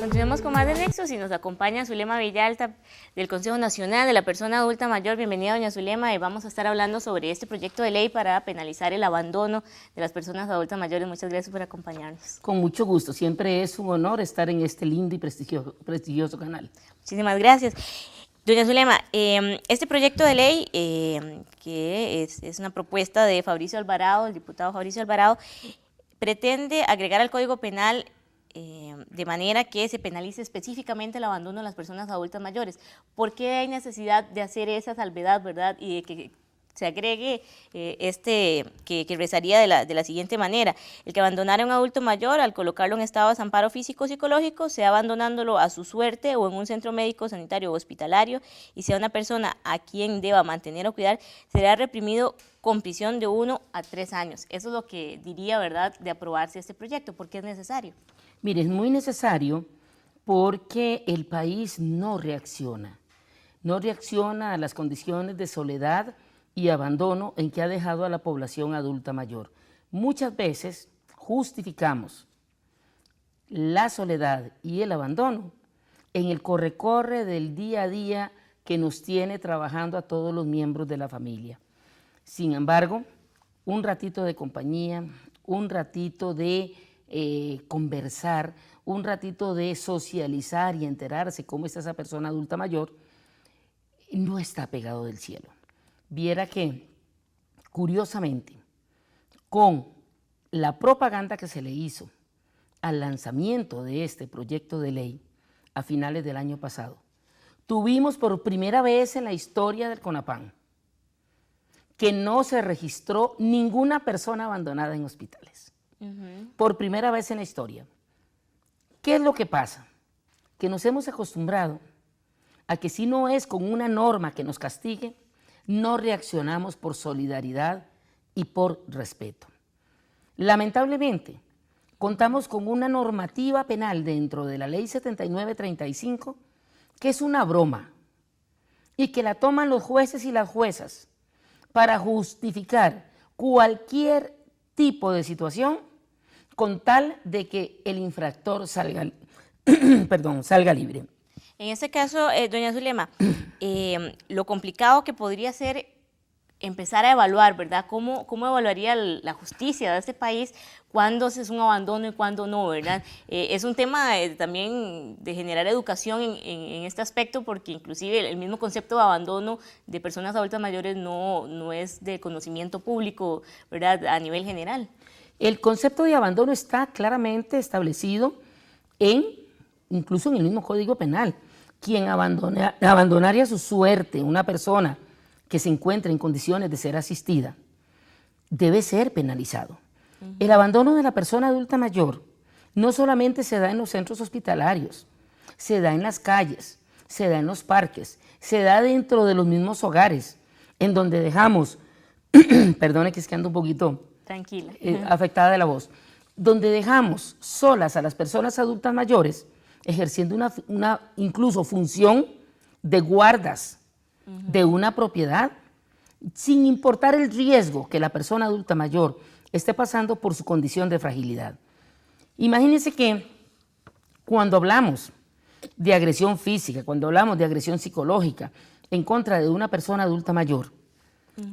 Continuemos con más de Nexos y nos acompaña Zulema Villalta del Consejo Nacional de la Persona Adulta Mayor. Bienvenida, doña Zulema, y vamos a estar hablando sobre este proyecto de ley para penalizar el abandono de las personas adultas mayores. Muchas gracias por acompañarnos. Con mucho gusto, siempre es un honor estar en este lindo y prestigioso canal. Muchísimas gracias. Doña Zulema, este proyecto de ley, que es una propuesta de Fabricio Alvarado, el diputado Fabricio Alvarado, pretende agregar al Código Penal de manera que se penalice específicamente el abandono de las personas adultas mayores. ¿Por qué hay necesidad de hacer esa salvedad, verdad? Y de que se agregue que rezaría de la siguiente manera: el que abandonara a un adulto mayor al colocarlo en estado de desamparo físico o psicológico, sea abandonándolo a su suerte o en un centro médico, sanitario o hospitalario, y sea una persona a quien deba mantener o cuidar, será reprimido con prisión de 1 a 3 años. Eso es lo que diría, ¿verdad?, de aprobarse este proyecto. ¿Por qué es necesario? Mire, es muy necesario porque el país no reacciona a las condiciones de soledad y abandono en que ha dejado a la población adulta mayor. Muchas veces justificamos la soledad y el abandono en el corre-corre del día a día que nos tiene trabajando a todos los miembros de la familia. Sin embargo, un ratito de compañía, un ratito de conversar, un ratito de socializar y enterarse cómo está esa persona adulta mayor, no está pegado del cielo. Viera que, curiosamente, con la propaganda que se le hizo al lanzamiento de este proyecto de ley a finales del año pasado, tuvimos por primera vez en la historia del CONAPAN que no se registró ninguna persona abandonada en hospitales. Por primera vez en la historia. ¿Qué es lo que pasa? Que nos hemos acostumbrado a que si no es con una norma que nos castigue, no reaccionamos por solidaridad y por respeto. Lamentablemente, contamos con una normativa penal dentro de la Ley 7935 que es una broma y que la toman los jueces y las juezas para justificar cualquier tipo de situación con tal de que el infractor salga libre. En este caso, doña Zulema, lo complicado que podría ser empezar a evaluar, ¿verdad? ¿Cómo evaluaría la justicia de este país cuándo es un abandono y cuándo no, ¿verdad? Es un tema también de generar educación en este aspecto, porque inclusive el mismo concepto de abandono de personas adultas mayores no es de conocimiento público, ¿verdad?, a nivel general. El concepto de abandono está claramente establecido incluso en el mismo Código Penal. Quien abandonaría su suerte, una persona que se encuentra en condiciones de ser asistida, debe ser penalizado. El abandono de la persona adulta mayor no solamente se da en los centros hospitalarios, se da en las calles, se da en los parques, se da dentro de los mismos hogares, en donde dejamos, perdone que es que ando un poquito tranquila, afectada de la voz, donde dejamos solas a las personas adultas mayores ejerciendo una incluso función de guardas de una propiedad, sin importar el riesgo que la persona adulta mayor esté pasando por su condición de fragilidad. Imagínense que cuando hablamos de agresión física, cuando hablamos de agresión psicológica en contra de una persona adulta mayor,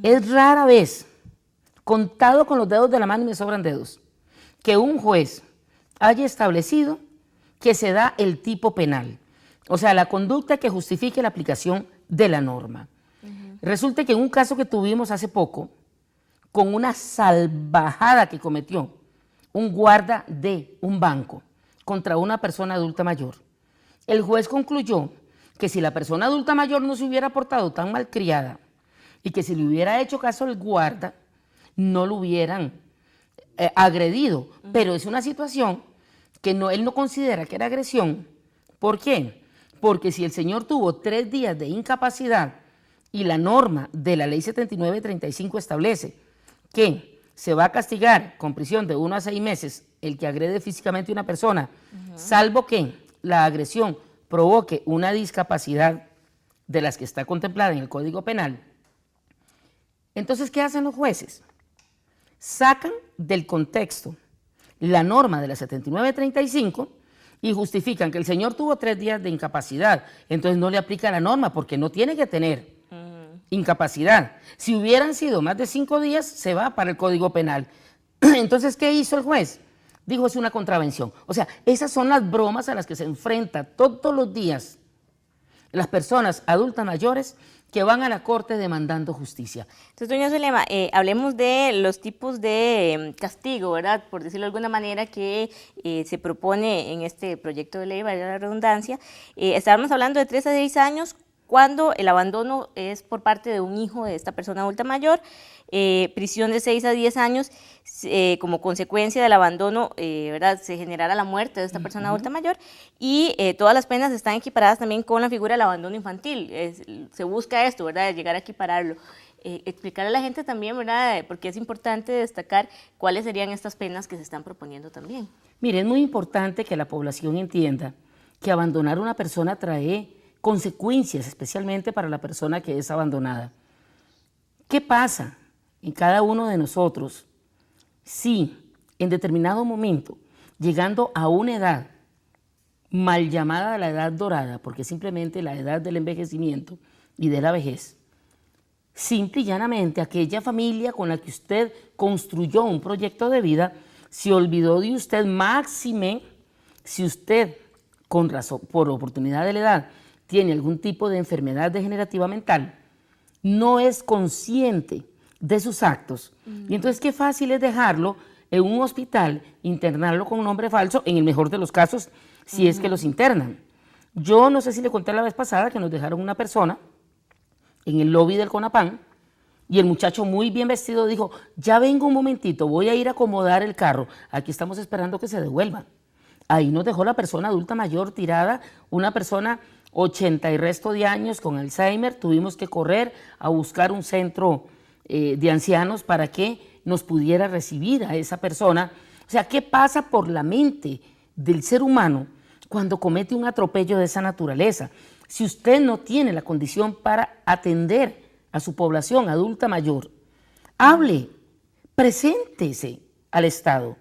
es rara vez, contado con los dedos de la mano y me sobran dedos, que un juez haya establecido que se da el tipo penal, o sea, la conducta que justifique la aplicación de la norma. Resulta que en un caso que tuvimos hace poco, con una salvajada que cometió un guarda de un banco contra una persona adulta mayor, el juez concluyó que si la persona adulta mayor no se hubiera portado tan malcriada y que si le hubiera hecho caso al guarda, no lo hubieran agredido. Pero es una situación que él no considera que era agresión. ¿Por qué? Porque si el señor tuvo 3 días de incapacidad y la norma de la Ley 7935 establece que se va a castigar con prisión de 1 a 6 meses el que agrede físicamente a una persona, salvo que la agresión provoque una discapacidad de las que está contemplada en el Código Penal. Entonces, ¿qué hacen los jueces? Sacan del contexto la norma de la 7935 y justifican que el señor tuvo 3 días de incapacidad, entonces no le aplica la norma porque no tiene que tener incapacidad. Si hubieran sido más de 5 días, se va para el Código Penal. Entonces, ¿qué hizo el juez? Dijo, es una contravención. O sea, esas son las bromas a las que se enfrenta todos los días las personas adultas mayores que van a la corte demandando justicia. Entonces, doña Zulema, hablemos de los tipos de castigo, ¿verdad? Por decirlo de alguna manera, que se propone en este proyecto de ley, valga la redundancia. Estábamos hablando de 3 a 6 años cuando el abandono es por parte de un hijo de esta persona adulta mayor, prisión de 6 a 10 años, como consecuencia del abandono, ¿verdad? Se generará la muerte de esta persona adulta mayor, y todas las penas están equiparadas también con la figura del abandono infantil. Se busca esto, ¿verdad? De llegar a equipararlo. Explicarle a la gente también, ¿verdad? Porque es importante destacar cuáles serían estas penas que se están proponiendo también. Mire, es muy importante que la población entienda que abandonar a una persona trae consecuencias, especialmente para la persona que es abandonada. ¿Qué pasa en cada uno de nosotros si en determinado momento, llegando a una edad mal llamada la edad dorada, porque es simplemente la edad del envejecimiento y de la vejez, simple y llanamente aquella familia con la que usted construyó un proyecto de vida se olvidó de usted, máxime si usted, con razón, por oportunidad de la edad, tiene algún tipo de enfermedad degenerativa mental, no es consciente de sus actos. Y entonces qué fácil es dejarlo en un hospital, internarlo con un nombre falso, en el mejor de los casos, si es que los internan. Yo no sé si le conté la vez pasada que nos dejaron una persona en el lobby del CONAPAN, y el muchacho muy bien vestido dijo, ya vengo un momentito, voy a ir a acomodar el carro, aquí estamos esperando que se devuelva. Ahí nos dejó la persona adulta mayor tirada, una persona 80 y resto de años con Alzheimer. Tuvimos que correr a buscar un centro de ancianos para que nos pudiera recibir a esa persona. O sea, ¿qué pasa por la mente del ser humano cuando comete un atropello de esa naturaleza? Si usted no tiene la condición para atender a su población adulta mayor, hable, preséntese al Estado,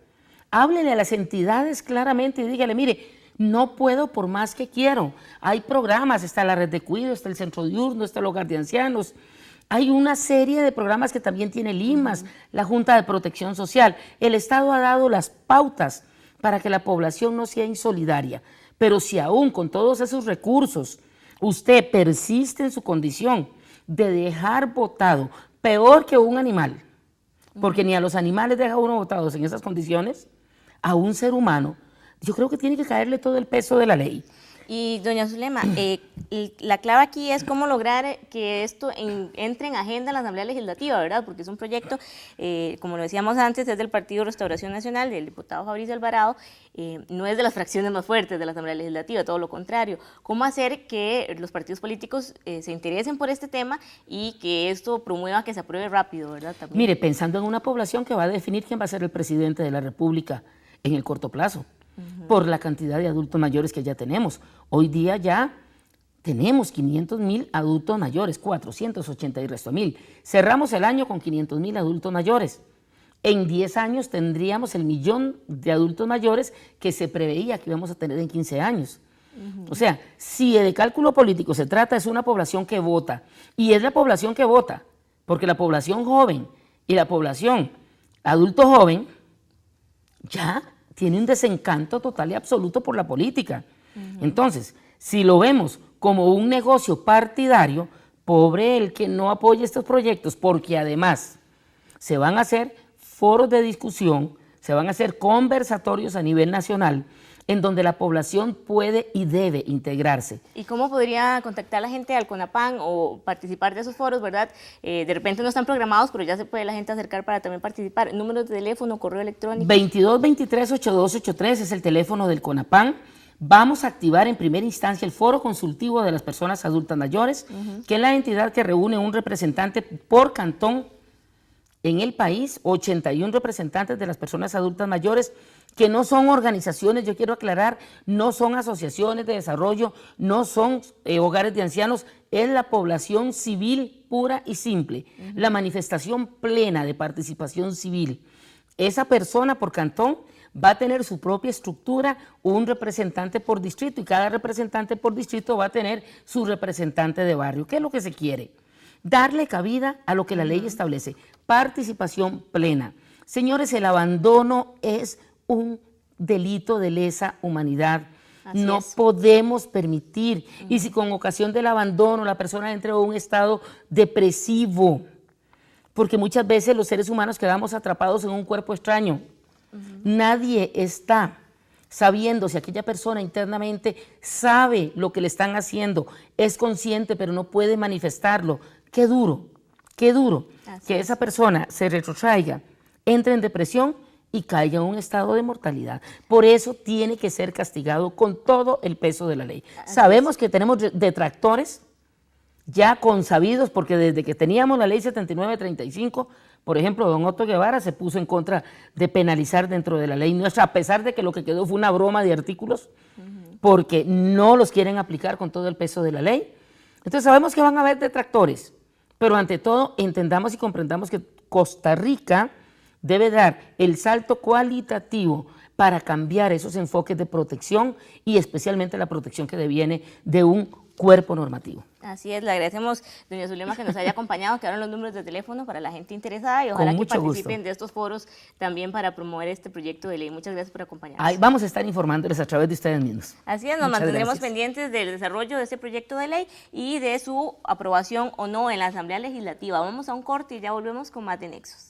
háblele a las entidades claramente y dígale, mire, no puedo por más que quiero. Hay programas, está la red de cuidado, está el centro diurno, está el hogar de ancianos. Hay una serie de programas que también tiene Limas, la Junta de Protección Social. El Estado ha dado las pautas para que la población no sea insolidaria. Pero si aún con todos esos recursos usted persiste en su condición de dejar botado, peor que un animal, porque ni a los animales deja uno botados en esas condiciones, a un ser humano, yo creo que tiene que caerle todo el peso de la ley. Y doña Zulema, la clave aquí es cómo lograr que esto entre en agenda en la Asamblea Legislativa, ¿verdad? Porque es un proyecto, como lo decíamos antes, es del Partido Restauración Nacional, del diputado Fabricio Alvarado, no es de las fracciones más fuertes de la Asamblea Legislativa, todo lo contrario. ¿Cómo hacer que los partidos políticos se interesen por este tema y que esto promueva que se apruebe rápido, ¿verdad? También. Mire, pensando en una población que va a definir quién va a ser el presidente de la República en el corto plazo, por la cantidad de adultos mayores que ya tenemos. Hoy día ya tenemos 500,000 adultos mayores, 480 y resto mil. Cerramos el año con 500,000 adultos mayores. En 10 años tendríamos el 1,000,000 de adultos mayores que se preveía que íbamos a tener en 15 años. O sea, si de cálculo político se trata, es una población que vota. Y es la población que vota, porque la población joven y la población adulto joven ya tiene un desencanto total y absoluto por la política. Entonces, si lo vemos como un negocio partidario, pobre el que no apoye estos proyectos, porque además se van a hacer foros de discusión, se van a hacer conversatorios a nivel nacional, en donde la población puede y debe integrarse. ¿Y cómo podría contactar la gente al CONAPAN o participar de esos foros, verdad? De repente no están programados, pero ya se puede la gente acercar para también participar. Números de teléfono, correo electrónico. 2223-8283 es el teléfono del CONAPAN. Vamos a activar en primera instancia el Foro Consultivo de las Personas Adultas Mayores, que es la entidad que reúne un representante por cantón en el país, 81 representantes de las personas adultas mayores, que no son organizaciones, yo quiero aclarar, no son asociaciones de desarrollo, no son hogares de ancianos, es la población civil pura y simple, la manifestación plena de participación civil. Esa persona por cantón va a tener su propia estructura, un representante por distrito, y cada representante por distrito va a tener su representante de barrio. ¿Qué es lo que se quiere? Darle cabida a lo que la ley establece, participación plena. Señores, el abandono es un delito de lesa humanidad. No podemos permitir, y si con ocasión del abandono la persona entra en un estado depresivo, porque muchas veces los seres humanos quedamos atrapados en un cuerpo extraño. Nadie está sabiendo si aquella persona internamente sabe lo que le están haciendo, es consciente pero no puede manifestarlo. Qué duro que esa persona se retrotraiga, entre en depresión y caiga en un estado de mortalidad. Por eso tiene que ser castigado con todo el peso de la ley. Sabemos que tenemos detractores ya consabidos, porque desde que teníamos la ley 7935, por ejemplo, don Otto Guevara se puso en contra de penalizar dentro de la ley nuestra, a pesar de que lo que quedó fue una broma de artículos, porque no los quieren aplicar con todo el peso de la ley. Entonces sabemos que van a haber detractores, pero ante todo entendamos y comprendamos que Costa Rica debe dar el salto cualitativo para cambiar esos enfoques de protección y especialmente la protección que deviene de un cuerpo normativo. Así es, le agradecemos, doña Zulema, que nos haya acompañado, que abran los números de teléfono para la gente interesada y ojalá que participen de estos foros también para promover este proyecto de ley. Muchas gracias por acompañarnos. Ahí vamos a estar informándoles a través de ustedes mismos. Así es, nos mantendremos pendientes del desarrollo de este proyecto de ley y de su aprobación o no en la Asamblea Legislativa. Vamos a un corte y ya volvemos con más de Nexos.